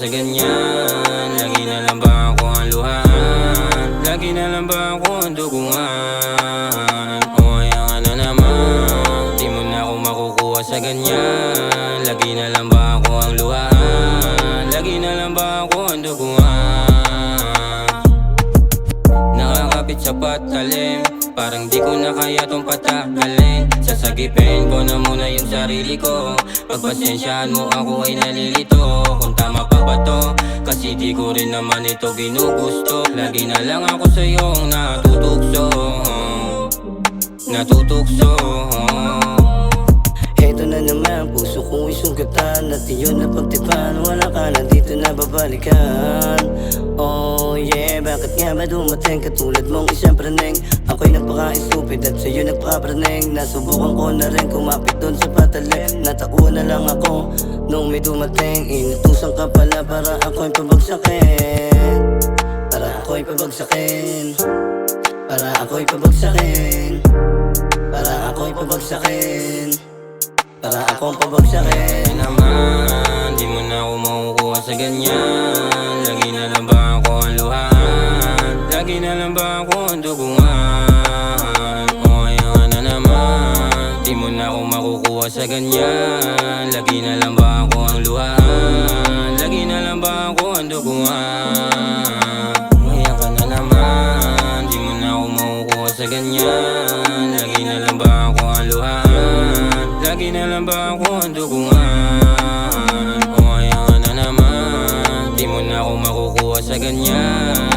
sa ganyan? Lagi na lang ba ako ang luhaan? Lagi na lang ba ako ang duguan? O kaya ka na naman, di mo na ako makukuha sa ganyan. Lagi na lang ba ako ang luhaan? Lagi na lang ba ako ang duguan? Nakakapit sa patalim, parang di ko na kaya tong patagalin. Sasagipin ko na muna yung sarili ko. Pagpasensyahan mo ako ay nalilito. Kung tama pa ba to? Kasi di ko rin naman ito ginugusto. Lagi na lang ako sa'yong natutukso. Natutukso. Heto na naman, puso ko'y sugatan at iyon na pagtipan. Wala ka na dito na babalikan. Oh yeah, bakit nga ba dumating katulad mong isang praneng? Ako'y napaka-stupid at sa'yo nagpa-praneng. Nasubukan ko na rin kumapit dun sa patalim. Natauan na lang ako nung may dumating. Inutusan ka pala para ako'y pabagsakin. Para ako'y pabagsakin. Para ako'y pabagsakin. Para ako'y pabagsakin. Para akong pabagsakin. Naman, di mo na ako makukuha sa ganyan. Lagi na lang ba ako ang luhaan? Lagi na lang ba ako ang duguan? O kaya ka na naman, di mo na ako makukuha sa ganyan. Lagi na lang ba ako ang luhaan? Lagi na lang ba ako ang duguan? O kaya ka na naman, di mo na ako makukuha sa ganyan. Lagi na lang ba ako ang luhaan? Lagi na lang ba ako ang duguan? O kaya ka na naman, di mo na ako makukuha sa ganyan.